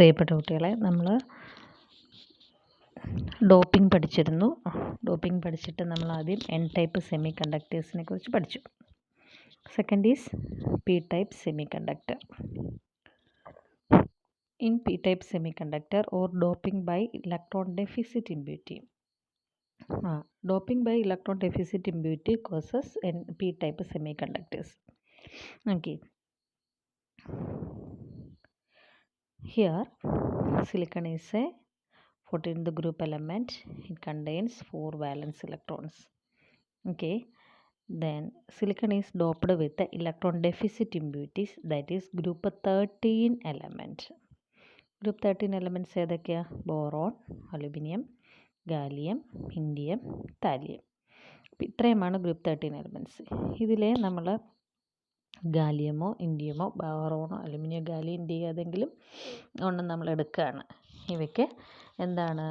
പ്രിയപ്പെട്ട കുട്ടികളെ, നമ്മൾ ഡോപ്പിംഗ് പഠിച്ചിരുന്നു. ഡോപ്പിംഗ് പഠിച്ചിട്ട് നമ്മൾ ആദ്യം എൻ ടൈപ്പ് സെമി കണ്ടക്ടേഴ്സിനെ കുറിച്ച് പഠിച്ചു. Second is P type semiconductor. In P type semiconductor or doping by electron deficit impurity. Doping by electron deficit impurity causes p-type semiconductors. Okay. Here, silicon is a 14th group element. It contains 4 valence electrons. Okay. Then silicon is doped with the electron deficit impurities, that is group 13 element. Group 13 elements ഏതൊക്കെയാ? Boron, aluminium, gallium, indium, thallium. ഇത്രയുമാണ് group 13 elements. ഇതിൽ നമ്മൾ ഗാലിയമോ ഇൻഡിയമോ ബോറോണോ aluminium gallium indium ഏതെങ്കിലും ഒന്നും നമ്മൾ എടുക്കുകയാണ്. ഇവയ്ക്ക് എന്താണ്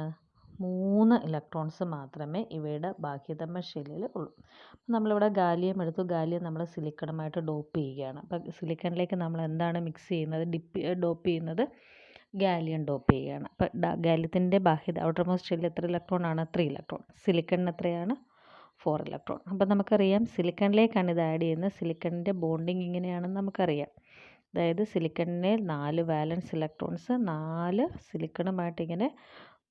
3 ഇലക്ട്രോൺസ് മാത്രമേ ഇവയുടെ ബാഹ്യതമ ഷെല്ലിൽ ഉള്ളൂ. നമ്മളിവിടെ ഗാലിയം എടുത്തു. ഗാലിയം നമ്മൾ സിലിക്കണുമായിട്ട് ഡോപ്പ് ചെയ്യുകയാണ്. അപ്പം സിലിക്കണിലേക്ക് നമ്മൾ എന്താണ് മിക്സ് ചെയ്യുന്നത്? ഡോപ്പ് ചെയ്യുന്നത് ഗാലിയം ഡോപ്പ് ചെയ്യുകയാണ്. അപ്പം ഗാലിയത്തിൻ്റെ ബാഹ്യത ഔട്ടർ മോസ്റ്റ് ഷെല്ലിൽ എത്ര ഇലക്ട്രോൺ ആണ്? 3 ഇലക്ട്രോൺ. സിലിക്കണിന് എത്രയാണ്? 4 ഇലക്ട്രോൺ. അപ്പം നമുക്കറിയാം സിലിക്കണിലേക്കാണ് ഇത് ആഡ് ചെയ്യുന്നത്. സിലിക്കണിൻ്റെ ബോണ്ടിങ് ഇങ്ങനെയാണെന്ന് നമുക്കറിയാം. അതായത് സിലിക്കണിനെ 4 വാലൻസ് ഇലക്ട്രോൺസ് 4 സിലിക്കണുമായിട്ട് ഇങ്ങനെ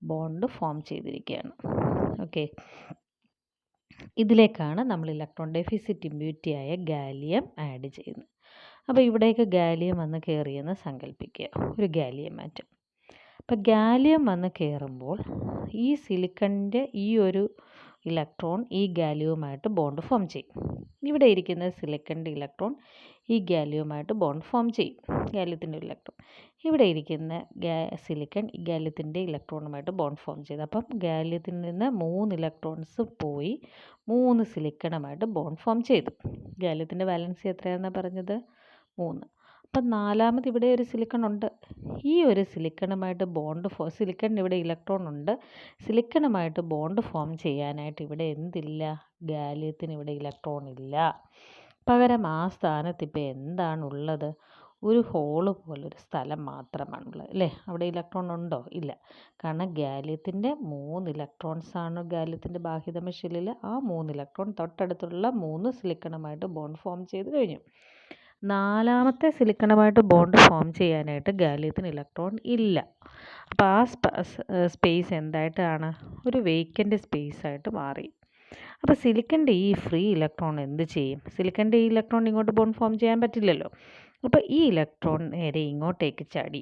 ബോണ്ട് ഫോം ചെയ്തിരിക്കുകയാണ്. ഓക്കെ, ഇതിലേക്കാണ് നമ്മൾ ഇലക്ട്രോൺ ഡെഫിസിറ്റ് ഇമ്പ്യൂരിറ്റി ആയ ഗാലിയം ആഡ് ചെയ്യുന്നത്. അപ്പോൾ ഇവിടേക്ക് ഗാലിയം വന്ന് കയറിയെന്ന് സങ്കല്പിക്കുക, ഒരു ഗാലിയം ആറ്റം. അപ്പോൾ ഗാലിയം വന്ന് കയറുമ്പോൾ ഈ സിലിക്കണിൻ്റെ ഈ ഒരു ഇലക്ട്രോൺ ഈ ഗാലിയവുമായിട്ട് ബോണ്ട് ഫോം ചെയ്യും. ഇവിടെ ഇരിക്കുന്ന സിലിക്കണിൻ്റെ ഇലക്ട്രോൺ ഈ ഗാലിയവുമായിട്ട് ബോണ്ട് ഫോം ചെയ്യും, ഗാലിയത്തിൻ്റെ ഇലക്ട്രോൺ. ഇവിടെ ഇരിക്കുന്ന സിലിക്കൺ ഈ ഗാലിയത്തിൻ്റെ ഇലക്ട്രോണുമായിട്ട് ബോണ്ട് ഫോം ചെയ്തു. അപ്പം ഗാലിയത്തിൽ നിന്ന് 3 ഇലക്ട്രോൺസ് പോയി 3 സിലിക്കണുമായിട്ട് ബോണ്ട് ഫോം ചെയ്തു. ഗാലിയത്തിൻ്റെ വാലൻസി എത്രയാണെന്നാണ് പറഞ്ഞത്? 3. അപ്പം 4ാമത് ഇവിടെ ഒരു സിലിക്കൺ ഉണ്ട്. ഈ ഒരു സിലിക്കണുമായിട്ട് സിലിക്കണിന് ഇവിടെ ഇലക്ട്രോൺ ഉണ്ട്. സിലിക്കണുമായിട്ട് ബോണ്ട് ഫോം ചെയ്യാനായിട്ട് ഇവിടെ എന്തില്ല? ഗാലിയത്തിന് ഇവിടെ ഇലക്ട്രോൺ ഇല്ല. പകരം ആ സ്ഥാനത്ത് ഇപ്പോൾ എന്താണുള്ളത്? ഒരു ഹോള് പോലൊരു സ്ഥലം മാത്രമാണുള്ളത്, അല്ലേ? അവിടെ ഇലക്ട്രോൺ ഉണ്ടോ? ഇല്ല. കാരണം ഗാലിയത്തിൻ്റെ 3 ഇലക്ട്രോൺസാണ് ഗാലിയത്തിൻ്റെ ബാഹ്യതമ ഷെല്ലിൽ. ആ 3 ഇലക്ട്രോൺ തൊട്ടടുത്തുള്ള 3 സിലിക്കണുമായിട്ട് ബോണ്ട് ഫോം ചെയ്ത് കഴിഞ്ഞു. 4ാമത്തെ സിലിക്കണുമായിട്ട് ബോണ്ട് ഫോം ചെയ്യാനായിട്ട് ഗാലിയത്തിന് ഇലക്ട്രോൺ ഇല്ല. അപ്പോൾ ആ സ്പേസ് എന്തായിട്ടാണ്? ഒരു വേക്കൻ്റ് സ്പേസ് ആയിട്ട് മാറി. അപ്പോൾ സിലിക്കൻ്റെ ഈ ഫ്രീ ഇലക്ട്രോൺ എന്ത് ചെയ്യും? സിലിക്കൻ്റെ ഈ ഇലക്ട്രോൺ ഇങ്ങോട്ട് ബോണ്ട് ഫോം ചെയ്യാൻ പറ്റില്ലല്ലോ. അപ്പോൾ ഈ ഇലക്ട്രോൺ നേരെ ഇങ്ങോട്ടേക്ക് ചാടി.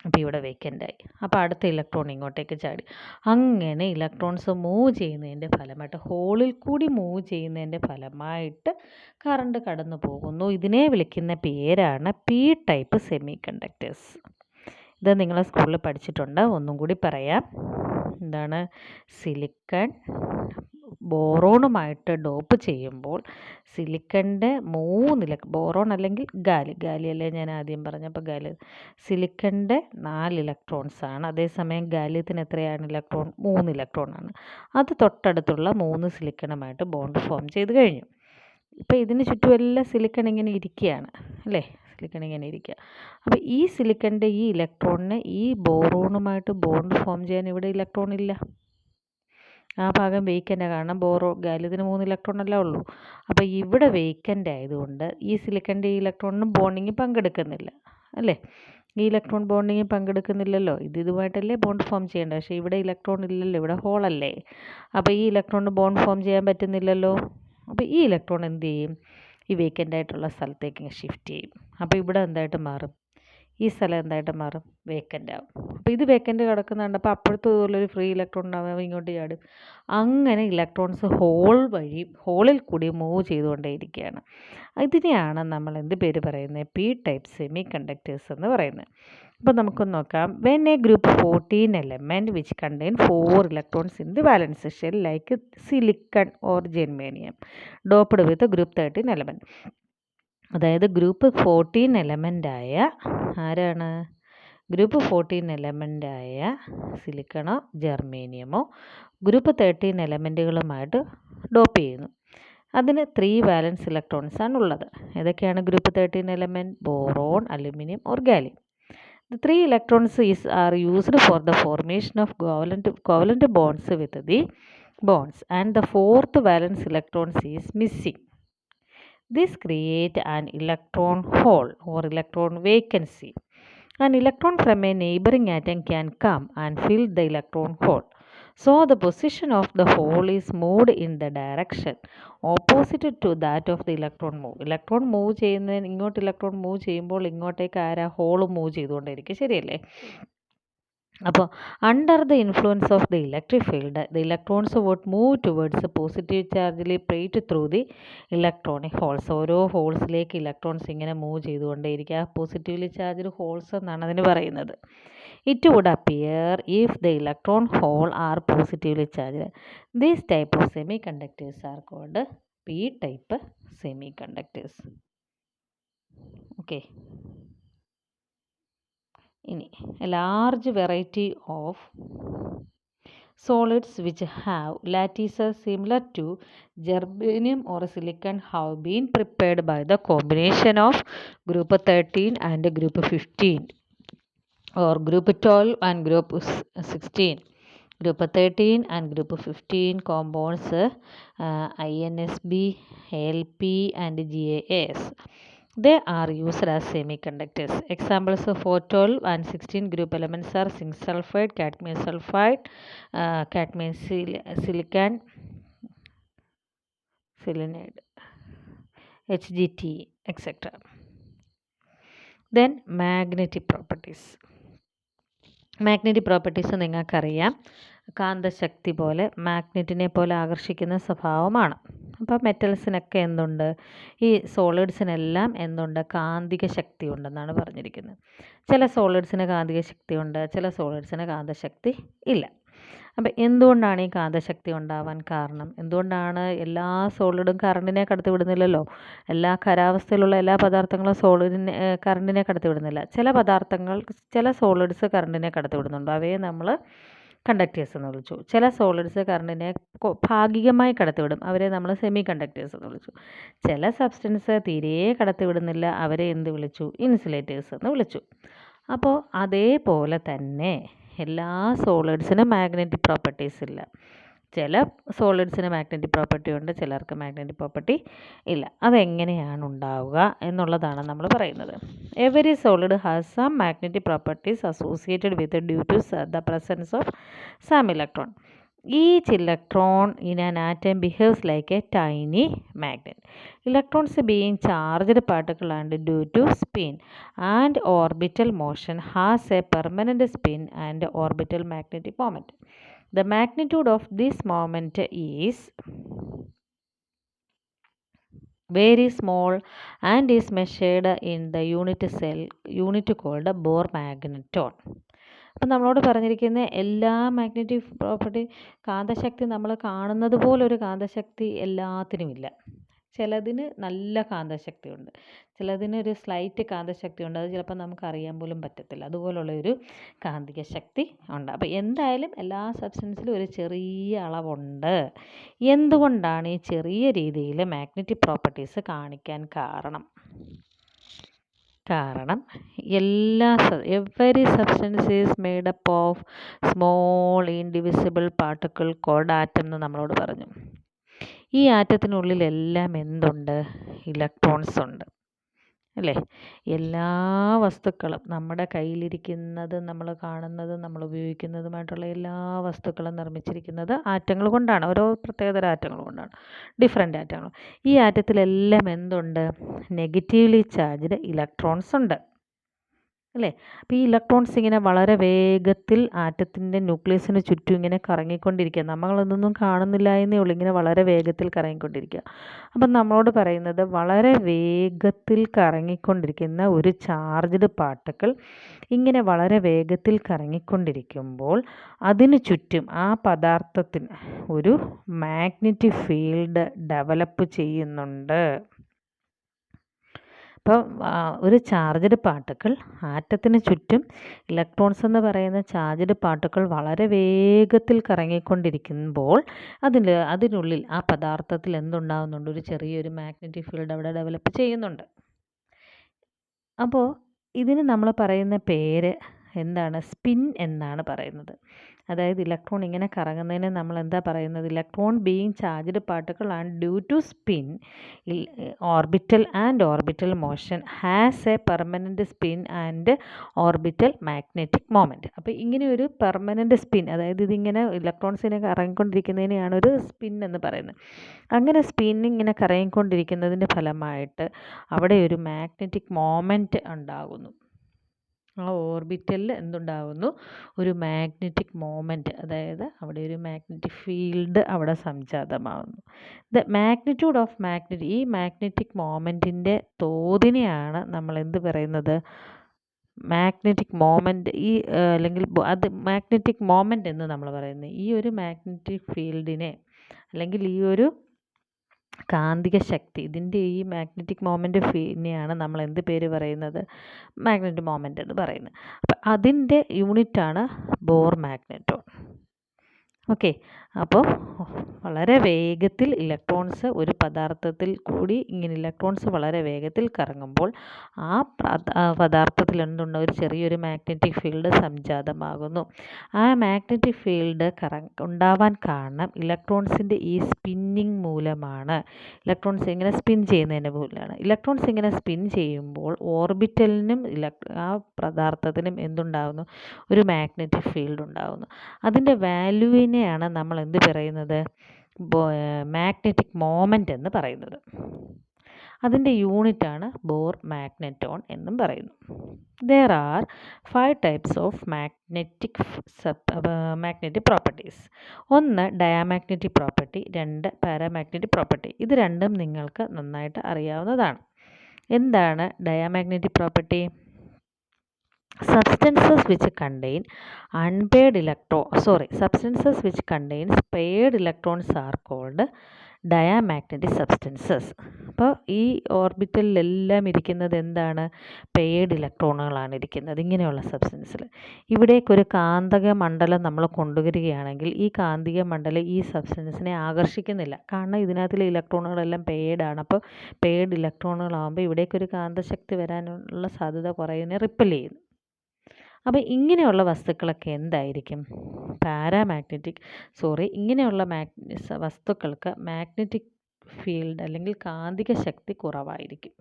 അപ്പോൾ ഇവിടെ വേക്കൻ്റായി. അപ്പോൾ അടുത്ത ഇലക്ട്രോൺ ഇങ്ങോട്ടേക്ക് ചാടി. അങ്ങനെ ഇലക്ട്രോൺസ് മൂവ് ചെയ്യുന്നതിൻ്റെ ഫലമായിട്ട്, ഹോളിൽ കൂടി മൂവ് ചെയ്യുന്നതിൻ്റെ ഫലമായിട്ട് കറണ്ട് കടന്നു പോകുന്നു. ഇതിനെ വിളിക്കുന്ന പേരാണ് പി ടൈപ്പ് സെമി കണ്ടക്ടേഴ്സ്. ഇത് നിങ്ങൾ സ്കൂളിൽ പഠിച്ചിട്ടുണ്ട്. ഒന്നും കൂടി പറയാം. എന്താണ്? സിലിക്കൺ ബോറോണുമായിട്ട് ഡോപ്പ് ചെയ്യുമ്പോൾ സിലിക്കണിൻ്റെ 3 ബോറോൺ അല്ലെങ്കിൽ ഗാലി അല്ലേ ഞാൻ ആദ്യം പറഞ്ഞപ്പോൾ സിലിക്കണിൻ്റെ 4 ഇലക്ട്രോൺസാണ്. അതേസമയം ഗാലിയത്തിന് എത്രയാണ് ഇലക്ട്രോൺ? 3 ഇലക്ട്രോണാണ്. അത് തൊട്ടടുത്തുള്ള 3 സിലിക്കണുമായിട്ട് ബോണ്ട് ഫോം ചെയ്ത് കഴിഞ്ഞു. ഇപ്പോൾ ഇതിന് ചുറ്റുമെല്ലാം സിലിക്കൺ ഇങ്ങനെ ഇരിക്കുകയാണ്, അല്ലേ? സിലിക്കൺ ഇങ്ങനെ ഇരിക്കുക. അപ്പോൾ ഈ സിലിക്കണിൻ്റെ ഈ ഇലക്ട്രോണിന് ഈ ബോറോണുമായിട്ട് ബോണ്ട് ഫോം ചെയ്യാൻ ഇവിടെ ഇലക്ട്രോൺ ഇല്ല. ആ ഭാഗം വേക്കൻ്റ്. കാരണം ഗാലിയത്തിന് 3 ഇലക്ട്രോൺ അല്ലേ ഉള്ളൂ. അപ്പോൾ ഇവിടെ വേക്കൻ്റ് ആയതുകൊണ്ട് ഈ സിലിക്കൻ്റെ ഈ ഇലക്ട്രോണിനും ബോണ്ടിങ്ങിൽ പങ്കെടുക്കുന്നില്ല, അല്ലേ? ഈ ഇലക്ട്രോൺ ബോണ്ടിങ്ങിൽ പങ്കെടുക്കുന്നില്ലല്ലോ. ഇതുമായിട്ടല്ലേ ബോണ്ട് ഫോം ചെയ്യേണ്ടത്. പക്ഷേ ഇവിടെ ഇലക്ട്രോൺ ഇല്ലല്ലോ, ഇവിടെ ഹോളല്ലേ. അപ്പോൾ ഈ ഇലക്ട്രോണിന് ബോണ്ട് ഫോം ചെയ്യാൻ പറ്റുന്നില്ലല്ലോ. അപ്പോൾ ഈ ഇലക്ട്രോൺ എന്ത് ചെയ്യും? ഈ വേക്കൻ്റ് ആയിട്ടുള്ള സ്ഥലത്തേക്ക് ഷിഫ്റ്റ് ചെയ്യും. അപ്പോൾ ഇവിടെ എന്തായിട്ട് മാറും? ഈ സ്ഥലം എന്തായിട്ട് മാറും? വേക്കൻ്റ് ആവും. അപ്പോൾ ഇത് വേക്കൻ്റ് കിടക്കുന്നുണ്ട്. അപ്പോൾ അപ്പോഴത്തെ ഇതുപോലൊരു ഫ്രീ ഇലക്ട്രോൺ ഉണ്ടാവും, ഇങ്ങോട്ട് ചാടും. അങ്ങനെ ഇലക്ട്രോൺസ് ഹോളിൽ കൂടി മൂവ് ചെയ്തുകൊണ്ടേയിരിക്കുകയാണ്. ഇതിനെയാണ് നമ്മൾ എന്ത് പേര് പറയുന്നത്? പി ടൈപ്പ് സെമി കണ്ടക്ടേഴ്സ് എന്ന് പറയുന്നത്. അപ്പോൾ നമുക്കൊന്ന് നോക്കാം. When a group 14 element which contain 4 electrons in the valence shell like silicon or germanium doped with group 13 element. അതായത് ഗ്രൂപ്പ് 14 എലമെൻ്റായ ആരാണ്? ഗ്രൂപ്പ് 14 എലമെൻ്റായ സിലിക്കണോ ജെർമേനിയമോ ഗ്രൂപ്പ് 13 എലമെൻറ്റുകളുമായിട്ട് ഡോപ്പ് ചെയ്യുന്നു. അതിന് 3 വാലൻസ് ഇലക്ട്രോൺസാണ് ഉള്ളത്. ഏതൊക്കെയാണ് group 13 element? Boron, aluminium or gallium. The three electrons are used for the formation of covalent bonds with the bonds, and the fourth valence electron is missing. This creates an electron hole or electron vacancy. An electron from a neighboring atom can come and fill the electron hole. So the position of the hole is moved in the direction opposite to that of the electron move. Electron move ചെയ്യുന്നതിന് ഇങ്ങോട്ട് electron move ചെയ്യുമ്പോൾ ഇങ്ങോട്ടേക്ക് ആരാ whole move ചെയ്തുകൊണ്ടിരിക്കും, ശരിയല്ലേ? അപ്പോൾ under the influence of the electric field the electrons would move towards positive charged plate through the electronic holes. ഓരോ ഹോൾസിലേക്ക് ഇലക്ട്രോൺസ് ഇങ്ങനെ മൂവ് ചെയ്തുകൊണ്ടേയിരിക്കുക. പോസിറ്റീവ്ലി ചാർജ്ഡ് ഹോൾസ് എന്നാണ് അതിന് പറയുന്നത്. It would appear if the electron hole are positively charged. These type of semiconductors are called P type semiconductors. Okay, ഇനി a large variety of solids which have lattices similar to germanium or silicon have been prepared by the combination of group 13 and group 15 or group 12 and group 16. Group 13 and group 15 compounds INSB, ALP and GAS. They are used as semiconductors. Examples of 412 and 16 group elements are zinc sulfide, cadmium sulfide, cadmium silicon, selenide, HGT, etc. Then magnetic properties. Magnetic properties നിങ്ങൾക്കറിയാം, കാന്തശക്തി പോലെ മാഗ്നറ്റിനെ പോലെ ആകർഷിക്കുന്ന സ്വഭാവമാണ്. അപ്പോൾ മെറ്റൽസിനൊക്കെ എന്തുണ്ട്, ഈ സോളിഡ്സിനെല്ലാം എന്തുണ്ട്, കാന്തിക ശക്തി ഉണ്ടെന്നാണ് പറഞ്ഞിരിക്കുന്നത്. ചില സോളിഡ്സിന് കാന്തിക ശക്തി ഉണ്ട്, ചില സോളിഡ്സിന് കാന്തശക്തി ഇല്ല. അപ്പോൾ എന്തുകൊണ്ടാണ് ഈ കാന്തശക്തി ഉണ്ടാവാൻ കാരണം? എന്തുകൊണ്ടാണ് എല്ലാ സോളിഡും കറണ്ടിനെ കടത്തി വിടുന്നില്ലല്ലോ? എല്ലാ ഖരാവസ്ഥയിലുള്ള എല്ലാ പദാർത്ഥങ്ങളും കറണ്ടിനെ കടത്തി വിടുന്നില്ല. ചില പദാർത്ഥങ്ങൾ, ചില സോളിഡ്സ് കറണ്ടിനെ കടത്തി വിടുന്നുണ്ട്. അവയെ നമ്മൾ കണ്ടക്ടേഴ്സ് എന്ന് വിളിച്ചു. ചില സോളിഡ്സ് കറണ്ടിനെ ഭാഗികമായി കടത്തിവിടും, അവരെ നമ്മൾ സെമി കണ്ടക്ടേഴ്സ് എന്ന് വിളിച്ചു. ചില സബ്സ്റ്റൻസ് തീരെ കടത്തിവിടുന്നില്ല, അവരെ എന്ത് വിളിച്ചു? ഇൻസുലേറ്റേഴ്സ് എന്ന് വിളിച്ചു. അപ്പോൾ അതേപോലെ തന്നെ എല്ലാ സോളിഡ്സിനും മാഗ്നറ്റിക് പ്രോപ്പർട്ടീസ് ഇല്ല. ചില സോളിഡ്സിന് മാഗ്നറ്റിക് പ്രോപ്പർട്ടി ഉണ്ട്, ചിലർക്ക് മാഗ്നറ്റിക് പ്രോപ്പർട്ടി ഇല്ല. അതെങ്ങനെയാണ് ഉണ്ടാവുക എന്നുള്ളതാണ് നമ്മൾ പറയുന്നത്. Every solid has some magnetic properties associated with due to the presence of some electron. Each electron in an atom behaves like a tiny magnet. Electrons being charged particle and due to spin and orbital motion has a permanent spin and orbital magnetic moment. The magnitude of this moment is very small and is measured in the unit called Bohr magneton. അപ്പം നമ്മളോട് പറഞ്ഞിരിക്കുന്ന എല്ലാ magnetic property, കാന്തശക്തി നമ്മൾ കാണുന്നത് പോലൊരു കാന്തശക്തി എല്ലാത്തിനുമില്ല. ചിലതിന് നല്ല കാന്തശക്തിയുണ്ട്, ചിലതിന് ഒരു സ്ലൈറ്റ് കാന്തശക്തിയുണ്ട്, അത് ചിലപ്പോൾ നമുക്ക് അറിയാൻ പോലും പറ്റത്തില്ല. അതുപോലുള്ളൊരു കാന്തിക ശക്തി ഉണ്ട്. അപ്പോൾ എന്തായാലും എല്ലാ സബ്സ്റ്റൻസിലും ഒരു ചെറിയ അളവുണ്ട്. എന്തുകൊണ്ടാണ് ഈ ചെറിയ രീതിയിൽ മാഗ്നറ്റിക് പ്രോപ്പർട്ടീസ് കാണിക്കാൻ കാരണം? Every substance is made up of small indivisible particle called atom എന്ന് നമ്മളോട് പറഞ്ഞു. ഈ ആറ്റത്തിനുള്ളിലെല്ലാം എന്തുണ്ട്? ഇലക്ട്രോൺസ് ഉണ്ട്, അല്ലേ? എല്ലാ വസ്തുക്കളും, നമ്മുടെ കയ്യിലിരിക്കുന്നതും നമ്മൾ കാണുന്നതും നമ്മൾ ഉപയോഗിക്കുന്നതുമായിട്ടുള്ള എല്ലാ വസ്തുക്കളും നിർമ്മിച്ചിരിക്കുന്നത് ആറ്റങ്ങൾ കൊണ്ടാണ്. ഓരോ പ്രത്യേകതരം ആറ്റങ്ങൾ കൊണ്ടാണ്, ഡിഫറെൻ്റ് ആറ്റങ്ങൾ. ഈ ആറ്റത്തിലെല്ലാം എന്തുണ്ട്? നെഗറ്റീവ്ലി ചാർജ്ഡ് ഇലക്ട്രോൺസ് ഉണ്ട്, അല്ലേ? അപ്പോൾ ഈ ഇലക്ട്രോൺസ് ഇങ്ങനെ വളരെ വേഗത്തിൽ ആറ്റത്തിൻ്റെ ന്യൂക്ലിയസിന് ചുറ്റും ഇങ്ങനെ കറങ്ങിക്കൊണ്ടിരിക്കുക. നമ്മളതൊന്നും കാണുന്നില്ല എന്നേ ഉള്ളൂ, ഇങ്ങനെ വളരെ വേഗത്തിൽ കറങ്ങിക്കൊണ്ടിരിക്കുക. അപ്പം നമ്മളോട് പറയുന്നത്, വളരെ വേഗത്തിൽ കറങ്ങിക്കൊണ്ടിരിക്കുന്ന ഒരു ചാർജ്ഡ് പാർട്ടിക്കിൾ ഇങ്ങനെ വളരെ വേഗത്തിൽ കറങ്ങിക്കൊണ്ടിരിക്കുമ്പോൾ അതിന് ചുറ്റും ആ പദാർത്ഥത്തിന് ഒരു മാഗ്നറ്റിക് ഫീൽഡ് ഡെവലപ്പ് ചെയ്യുന്നുണ്ട്. അപ്പോൾ ഒരു ചാർജ്ഡ് പാർട്ടിക്കിൾ, ആറ്റത്തിന് ചുറ്റും ഇലക്ട്രോൺസ് എന്ന് പറയുന്ന ചാർജ്ഡ് പാർട്ടിക്കിൾ വളരെ വേഗത്തിൽ കറങ്ങിക്കൊണ്ടിരിക്കുമ്പോൾ അതിനുള്ളിൽ ആ പദാർത്ഥത്തിൽ എന്തുണ്ടാകുന്നുണ്ട്? ഒരു ചെറിയൊരു മാഗ്നറ്റിക് ഫീൽഡ് അവിടെ ഡെവലപ്പ് ചെയ്യുന്നുണ്ട്. അപ്പോൾ ഇതിന് നമ്മൾ പറയുന്ന പേര് എന്താണ്? സ്പിൻ എന്നാണ് പറയുന്നത്. അതായത് ഇലക്ട്രോൺ ഇങ്ങനെ കറങ്ങുന്നതിന് നമ്മൾ എന്താ പറയുന്നത്? Electron being charged particle and due to spin orbital motion has a permanent spin and orbital magnetic moment. അപ്പോൾ ഇങ്ങനെ ഒരു പെർമനൻറ്റ് സ്പിൻ, അതായത് ഇതിങ്ങനെ ഇലക്ട്രോൺസിനെ കറങ്ങിക്കൊണ്ടിരിക്കുന്നതിനെയാണ് ഒരു സ്പിൻ എന്ന് പറയുന്നത്. അങ്ങനെ സ്പിൻ ഇങ്ങനെ കറങ്ങിക്കൊണ്ടിരിക്കുന്നതിൻ്റെ ഫലമായിട്ട് അവിടെ ഒരു മാഗ്നറ്റിക് മൊമെൻറ്റ് ഉണ്ടാകുന്നു. ആ ഓർബിറ്റലിൽ എന്തുണ്ടാകുന്നു? ഒരു മാഗ്നറ്റിക് മൊമെൻറ്റ്, അതായത് അവിടെ ഒരു മാഗ്നറ്റിക് ഫീൽഡ് അവിടെ സംജാതമാകുന്നു. ദ മാഗ്നിറ്റ്യൂഡ് ഓഫ് ഈ മാഗ്നറ്റിക് മൊമെൻറ്റിൻ്റെ തോതിനെയാണ് നമ്മൾ എന്ത് പറയുന്നത്? മാഗ്നറ്റിക് മൊമെൻറ്റ് അല്ലെങ്കിൽ അത് മാഗ്നറ്റിക് മൊമെൻറ്റ് എന്ന് നമ്മൾ പറയുന്നത്. ഈ ഒരു മാഗ്നറ്റിക് ഫീൽഡിനെ അല്ലെങ്കിൽ ഈ ഒരു കാന്തിക ശക്തി, ഇതിൻ്റെ ഈ മാഗ്നറ്റിക് മൊമെൻറ്റ് ഫീനെയാണ് നമ്മൾ എന്ത് പേര് പറയുന്നത്? മാഗ്നറ്റിക് മൊമെൻറ്റ് എന്ന് പറയുന്നത്. അപ്പം അതിൻ്റെ യൂണിറ്റാണ് ബോർ മാഗ്നറ്റോൺ. ഓക്കെ, അപ്പോൾ വളരെ വേഗത്തിൽ ഇലക്ട്രോൺസ് ഒരു പദാർത്ഥത്തിൽ കൂടി ഇങ്ങനെ ഇലക്ട്രോൺസ് വളരെ വേഗത്തിൽ കറങ്ങുമ്പോൾ ആ പദാർത്ഥത്തിൽ എന്തുണ്ട്? ഒരു ചെറിയൊരു മാഗ്നറ്റിക് ഫീൽഡ് സംജാതമാകുന്നു. ആ മാഗ്നറ്റിക് ഫീൽഡ് ഉണ്ടാവാൻ കാരണം ഇലക്ട്രോൺസിൻ്റെ ഈ സ്പിന്നിങ് മൂലമാണ്. ഇലക്ട്രോൺസ് ഇങ്ങനെ സ്പിൻ ചെയ്യുന്നതിൻ്റെ മൂലമാണ്. ഇലക്ട്രോൺസ് ഇങ്ങനെ സ്പിൻ ചെയ്യുമ്പോൾ ഓർബിറ്റലിനും ആ പദാർത്ഥത്തിനും എന്തുണ്ടാകുന്നു? ഒരു മാഗ്നറ്റിക് ഫീൽഡ് ഉണ്ടാകുന്നു. അതിൻ്റെ വാല്യൂവിനെയാണ് നമ്മൾ എന്ത് പറയുന്നത്? മാഗ്നറ്റിക് മൊമെൻറ്റ് എന്ന് പറയുന്നത്. അതിൻ്റെ യൂണിറ്റാണ് ബോർ മാഗ്നറ്റോൺ എന്നും പറയുന്നു. There are 5 types of magnetic properties. 1 diamagnetic property, 2 paramagnetic property. ഇത് രണ്ടും നിങ്ങൾക്ക് നന്നായിട്ട് അറിയാവുന്നതാണ്. എന്താണ് diamagnetic property? Substances which contains paired electrons are called diamagnetic substances. അപ്പോൾ ഈ ഓർബിറ്റലിലെല്ലാം ഇരിക്കുന്നത് എന്താണ്? പെയർഡ് ഇലക്ട്രോണുകളാണ് ഇരിക്കുന്നത് ഇങ്ങനെയുള്ള സബ്സ്റ്റൻസിൽ. ഇവിടേക്കൊരു കാന്തിക മണ്ഡലം നമ്മൾ കൊണ്ടുവരികയാണെങ്കിൽ ഈ കാന്തിക മണ്ഡലം ഈ സബ്സ്റ്റൻസിനെ ആകർഷിക്കുന്നില്ല. കാരണം ഇതിനകത്തിലെ ഇലക്ട്രോണുകളെല്ലാം പെയർഡാണ്. അപ്പോൾ പെയർഡ് ഇലക്ട്രോണുകളാകുമ്പോൾ ഇവിടേക്കൊരു കാന്തശക്തി വരാനുള്ള സാധ്യത കുറയുന്നതിനെ റിപ്പൽ ചെയ്യുന്നു. അപ്പോൾ ഇങ്ങനെയുള്ള വസ്തുക്കളൊക്കെ എന്തായിരിക്കും? ഇങ്ങനെയുള്ള വസ്തുക്കൾക്ക് മാഗ്നറ്റിക് ഫീൽഡ് അല്ലെങ്കിൽ കാന്തിക ശക്തി കുറവായിരിക്കും.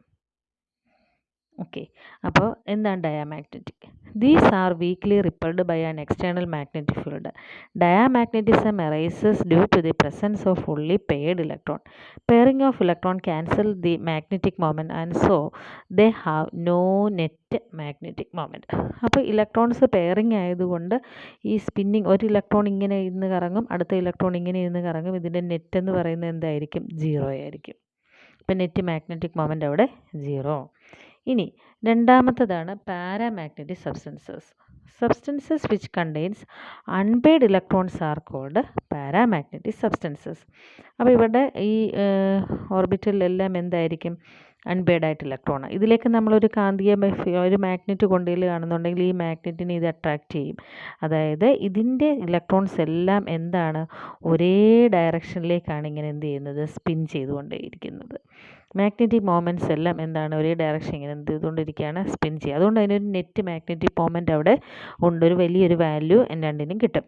ഓക്കെ, അപ്പോൾ എന്താണ് diamagnetic? These are weakly repelled by an external magnetic field. Diamagnetism arises due to the presence of fully paired electron. Pairing of electron cancel the magnetic moment and so they have no net magnetic moment. അപ്പോൾ electrons pairing ആയതുകൊണ്ട് ഈ spinning, ഒരു electron ഇങ്ങനെ ഇരുന്ന് കറങ്ങും, അടുത്ത electron ഇങ്ങനെ ഇരുന്ന് കറങ്ങും. ഇതിൻ്റെ നെറ്റ് എന്ന് പറയുന്നത് എന്തായിരിക്കും? 0 ആയിരിക്കും. അപ്പം നെറ്റ് മാഗ്നറ്റിക് മൊമെൻ്റ് അവിടെ 0. ഇനി രണ്ടാമത്തതാണ് paramagnetic substances which contains unpaired electrons are called paramagnetic substances. അപ്പോൾ ഇവിടെ ഈ ഓർബിറ്റലിലെല്ലാം എന്തായിരിക്കും? അൺപെയ്ഡ് ആയിട്ട് ഇലക്ട്രോൺ. ഇതിലേക്ക് നമ്മളൊരു ഒരു മാഗ്നറ്റ് കൊണ്ടുവരികയാണെന്നുണ്ടെങ്കിൽ ഈ മാഗ്നറ്റിനെ ഇത് അട്രാക്റ്റ് ചെയ്യും. അതായത് ഇതിൻ്റെ ഇലക്ട്രോൺസ് എല്ലാം എന്താണ്? ഒരേ ഡയറക്ഷനിലേക്കാണ് ഇങ്ങനെ എന്ത് ചെയ്യുന്നത്? സ്പിൻ ചെയ്തുകൊണ്ടേയിരിക്കുന്നത്. മാഗ്നറ്റിക് മൊമെൻറ്റ്സ് എല്ലാം എന്താണ്? ഒരേ ഡയറക്ഷൻ ഇങ്ങനെ എന്ത് ചെയ്തുകൊണ്ടിരിക്കുകയാണ്? സ്പിൻ ചെയ്യുക. അതുകൊണ്ട് അതിനൊരു നെറ്റ് മാഗ്നറ്റിക് മൊമെൻ്റ് അവിടെ ഉണ്ട്. ഒരു വലിയൊരു വാല്യൂ രണ്ടിനും കിട്ടും.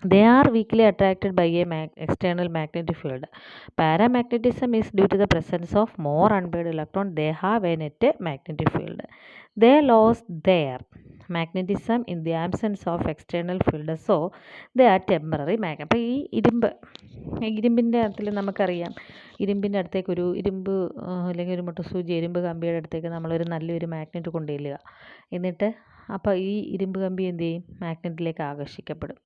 They are weakly attracted by a external magnetic field. Paramagnetism is due to the presence of more unpaired electrons. They have a net magnetic field. They lost their magnetism in the absence of external field, so they are temporary magnet. അപ്പോൾ ഈ ഇരുമ്പിൻ്റെ അടുത്തിൽ നമുക്കറിയാം, ഇരുമ്പിൻ്റെ അടുത്തേക്ക് ഒരു ഇരുമ്പ് അല്ലെങ്കിൽ ഒരു മുട്ടസൂചി ഇരുമ്പ് കമ്പിയുടെ അടുത്തേക്ക് നമ്മളൊരു നല്ലൊരു മാഗ്നറ്റ് കൊണ്ടുചെല്ലുക. എന്നിട്ട് അപ്പോൾ ഈ ഇരുമ്പ് കമ്പി എന്ത് ചെയ്യും? മാഗ്നറ്റിലേക്ക് ആകർഷിക്കപ്പെടും.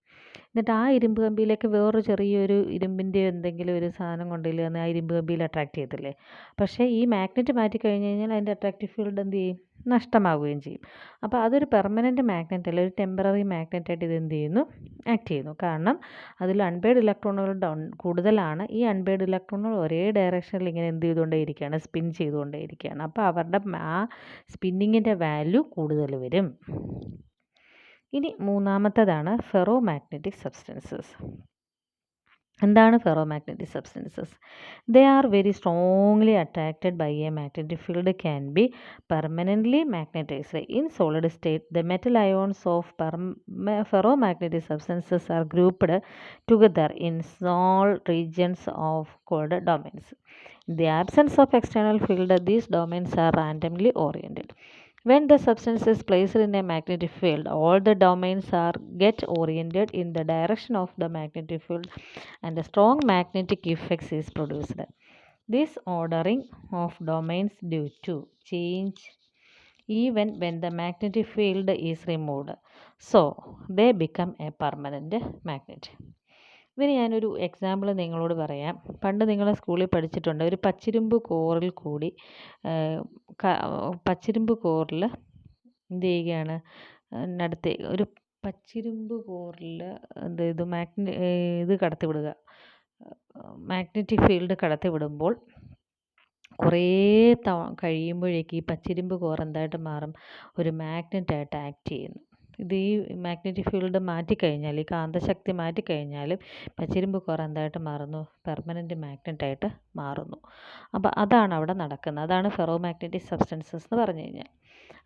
എന്നിട്ട് ആ ഇരുമ്പ് കമ്പിയിലേക്ക് വേറൊരു ചെറിയൊരു ഇരുമ്പിൻ്റെ എന്തെങ്കിലും ഒരു സാധനം കൊണ്ടുവന്ന് ആ ഇരുമ്പ് കമ്പിയിൽ അട്രാക്റ്റ് ചെയ്തില്ലേ? പക്ഷേ ഈ മാഗ്നറ്റ് മാറ്റി കഴിഞ്ഞ് കഴിഞ്ഞാൽ അതിൻ്റെ അട്രാക്റ്റീവ് ഫീൽഡ് എന്ത് ചെയ്യും? നഷ്ടമാവുകയും ചെയ്യും. അപ്പോൾ അതൊരു പെർമനൻറ്റ് മാഗ്നറ്റ് അല്ല, ഒരു ടെമ്പററി മാഗ്നറ്റായിട്ട് ഇത് എന്ത് ചെയ്യുന്നു? ആക്ട് ചെയ്യുന്നു. കാരണം അതിൽ അൺപെയ്ഡ് ഇലക്ട്രോണുകൾ കൂടുതലാണ്. ഈ അൺപെയ്ഡ് ഇലക്ട്രോണുകൾ ഒരേ ഡയറക്ഷനിൽ ഇങ്ങനെ എന്ത് ചെയ്തുകൊണ്ടേയിരിക്കുകയാണ്? സ്പിൻ ചെയ്തുകൊണ്ടേയിരിക്കുകയാണ്. അപ്പോൾ അവരുടെ ആ സ്പിന്നിങ്ങിൻ്റെ വാല്യൂ കൂടുതൽ വരും. ഇനി മൂന്നാമത്തേതാണ് ഫെറോ മാഗ്നറ്റിക് സബ്സ്റ്റൻസസ്. എന്താണ് ferromagnetic substances? They are very strongly attracted by a magnetic field can be permanently magnetised. In solid state the metal ions of ferromagnetic substances are grouped together in small regions of called domains. In the absence of external field, these domains are randomly oriented. When the substance is placed in a magnetic field, all the domains get oriented in the direction of the magnetic field and a strong magnetic effect is produced. This ordering of domains due to change even when the magnetic field is removed, so they become a permanent magnet. ഇതിന് ഞാനൊരു example നിങ്ങളോട് പറയാം. പണ്ട് നിങ്ങൾ സ്കൂളിൽ പഠിച്ചിട്ടുണ്ട്, ഒരു പച്ചിരുമ്പ് കോറിൽ കൂടി പച്ചിരുമ്പ് കോറിൽ എന്ത് ചെയ്യുകയാണ്, ഒരു പച്ചിരുമ്പ് കോറിൽ ഇത് കടത്തിവിടുക, മാഗ്നറ്റിക് ഫീൽഡ് കടത്തിവിടുമ്പോൾ കുറേ കഴിയുമ്പോഴേക്ക് ഈ പച്ചിരുമ്പ് കോർ എന്തായിട്ട് മാറും, ഒരു മാഗ്നറ്റായിട്ട് ആക്ട് ചെയ്യുന്നു. ഇത് ഈ മാഗ്നറ്റിക് ഫീൽഡ് മാറ്റിക്കഴിഞ്ഞാൽ, ഈ കാന്തശക്തി മാറ്റിക്കഴിഞ്ഞാലും പച്ചിരുമ്പ് കോർ എന്തായിട്ട് മാറുന്നു, പെർമനൻറ്റ് മാഗ്നറ്റായിട്ട് മാറുന്നു. അപ്പോൾ അതാണ് അവിടെ നടക്കുന്നത്. അതാണ് ഫെറോമാഗ്നറ്റിക് സബ്സ്റ്റൻസസ് എന്ന് പറഞ്ഞു കഴിഞ്ഞാൽ.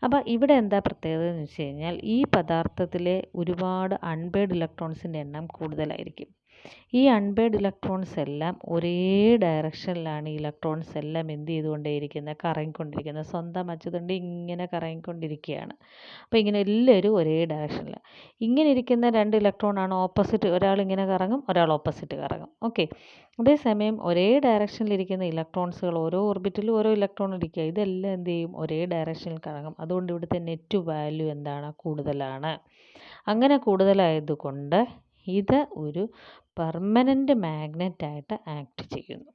അപ്പോൾ ഇവിടെ എന്താ പ്രത്യേകത എന്ന് വെച്ച് കഴിഞ്ഞാൽ, ഈ പദാർത്ഥത്തിലെ ഒരുപാട് അൺപെയർഡ് ഇലക്ട്രോൺസിൻ്റെ എണ്ണം കൂടുതലായിരിക്കും. ഈ അൺപെയർഡ് ഇലക്ട്രോൺസ് എല്ലാം ഒരേ ഡയറക്ഷനിലാണ് ഈ ഇലക്ട്രോൺസ് എല്ലാം എന്ത് ചെയ്തുകൊണ്ടേയിരിക്കുന്നത്, കറങ്ങിക്കൊണ്ടിരിക്കുന്നത്. സ്വന്തം അച്ചുതണ്ട് ഇങ്ങനെ കറങ്ങിക്കൊണ്ടിരിക്കുകയാണ്. അപ്പോൾ ഇങ്ങനെ എല്ലാവരും ഒരേ ഡയറക്ഷനിൽ. ഇങ്ങനെ ഇരിക്കുന്ന 2 ഇലക്ട്രോണാണ് ഓപ്പോസിറ്റ്, ഒരാൾ ഇങ്ങനെ കറങ്ങും, ഒരാൾ ഓപ്പോസിറ്റ് കറങ്ങും. ഓക്കെ. അതേസമയം ഒരേ ഡയറക്ഷനിലിരിക്കുന്ന ഇലക്ട്രോൺസുകൾ ഓരോ ഓർബിറ്റിലും ഓരോ ഇലക്ട്രോൺ ഇരിക്കുക, ഇതെല്ലാം എന്ത് ചെയ്യും, ഒരേ ഡയറക്ഷനിൽ കറങ്ങും. അതുകൊണ്ട് ഇവിടുത്തെ നെറ്റ് വാല്യൂ എന്താണ്, കൂടുതലാണ്. അങ്ങനെ കൂടുതലായതുകൊണ്ട് ഇത് ഒരു പെർമനൻ്റ് മാഗ്നറ്റായിട്ട് ആക്ട് ചെയ്യുന്നു.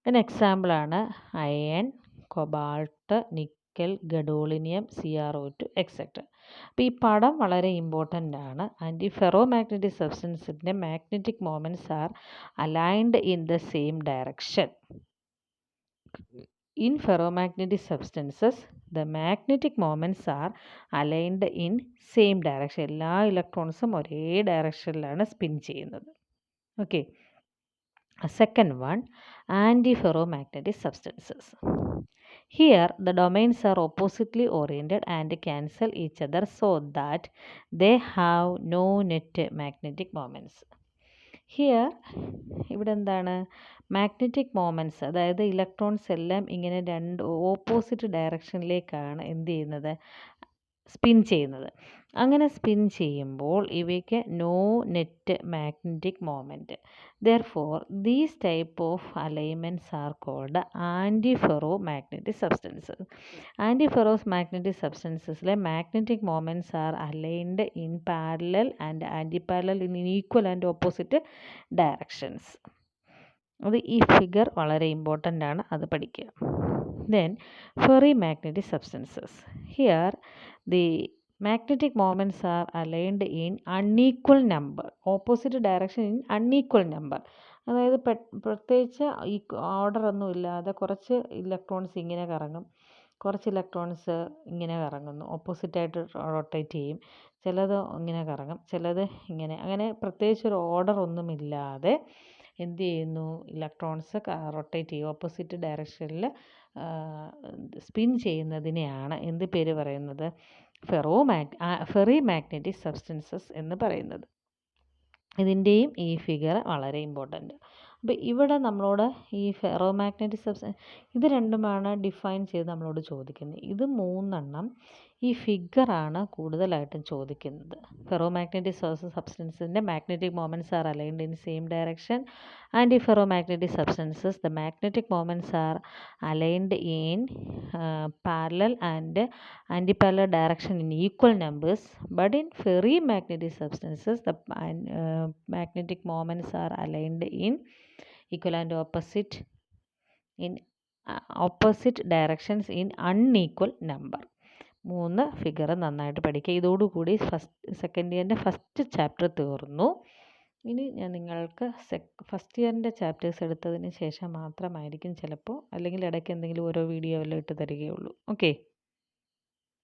അതിന് എക്സാമ്പിളാണ് iron, cobalt, nickel, gadolinium, CrO2 etcetera. അപ്പോൾ ഈ പടം വളരെ ഇമ്പോർട്ടൻ്റ് ആണ്. ആൻഡ് ഈ ഫെറോമാഗ്നറ്റിക് സബ്സ്റ്റൻസിൻ്റെ magnetic moments are aligned in the same direction. In ferromagnetic substances, the magnetic moments are aligned in same direction. എല്ലാ ഇലക്ട്രോൺസും ഒരേ ഡയറക്ഷനിലാണ് സ്പിൻ ചെയ്യുന്നത്. Okay. Second one, antiferromagnetic substances. Here the domains are oppositely oriented and cancel each other so that they have no net magnetic moments. Here ഇവിടെ എന്താണ്, magnetic moments, അതായത് electrons എല്ലാം ഇങ്ങനെ 2 opposite ഡയറക്ഷനിലേക്കാണ് എന്ത് ചെയ്യുന്നത്, സ്പിൻ ചെയ്യുന്നത്. അങ്ങനെ സ്പിൻ ചെയ്യുമ്പോൾ ഇവയ്ക്ക് no net magnetic moment. Therefore these type of alignments are called antiferromagnetic substances. Antiferromagnetic സബ്സ്റ്റൻസസിലെ magnetic moments are aligned in parallel and antiparallel in equal and opposite directions. അത് ഈ figure വളരെ important ആണ്, അത് പഠിക്കുക. Then ferrimagnetic substances. Here the magnetic moments are aligned in unequal number, opposite direction in unequal number. അതായത് പ്രത്യേകിച്ച് ഈ order ഒന്നും ഇല്ലാതെ കുറച്ച് ഇലക്ട്രോൺസ് ഇങ്ങനെ കറങ്ങും, കുറച്ച് ഇലക്ട്രോൺസ് ഇങ്ങനെ കറങ്ങുന്നു, ഓപ്പോസിറ്റായിട്ട് റൊട്ടേറ്റ് ചെയ്യും. ചിലത് ഇങ്ങനെ കറങ്ങും, ചിലത് ഇങ്ങനെ, അങ്ങനെ പ്രത്യേകിച്ചൊരു ഓർഡർ ഒന്നുമില്ലാതെ എന്ത് ചെയ്യുന്നു, ഇലക്ട്രോൺസ് റൊട്ടേറ്റ് ചെയ്യും, ഓപ്പോസിറ്റ് ഡയറക്ഷനിൽ സ്പിൻ ചെയ്യുന്നതിനെയാണ് എന്ത് പേര് പറയുന്നത്, ഫെറിമാഗ്നറ്റിക് സബ്സ്റ്റൻസസ് എന്ന് പറയുന്നത്. ഇതിൻ്റെയും ഈ ഫിഗർ വളരെ ഇമ്പോർട്ടൻ്റ്. അപ്പോൾ ഇവിടെ നമ്മളോട് ഈ ഫെറോമാഗ്നറ്റിക് സബ്സ്റ്റൻസ് ഇത് രണ്ടുമാണ് ഡിഫൈൻ ചെയ്ത് നമ്മളോട് ചോദിക്കുന്നത്. ഇത് 3 ഈ ഫിഗറാണ് കൂടുതലായിട്ടും ചോദിക്കുന്നത്. ഫെറോമാഗ്നറ്റിക് സബ്സ്റ്റൻസിൻ്റെ magnetic moments are aligned in same direction. Antiferromagnetic substances the magnetic moments are aligned in parallel and antiparallel direction in equal numbers. But in ferrimagnetic substances the magnetic moments are aligned in equal and opposite directions in unequal number. 3 figure നന്നായിട്ട് പഠിക്കുക. ഇതോടുകൂടി second ഇയറിൻ്റെ first chapter തീർന്നു. ഇനി ഞാൻ നിങ്ങൾക്ക് first ഇയറിൻ്റെ chapters എടുത്തതിന് ശേഷം മാത്രമായിരിക്കും ചിലപ്പോൾ, അല്ലെങ്കിൽ ഇടയ്ക്ക് എന്തെങ്കിലും ഓരോ വീഡിയോ എല്ലാം ഇട്ട് തരികയുള്ളൂ. ഓക്കെ.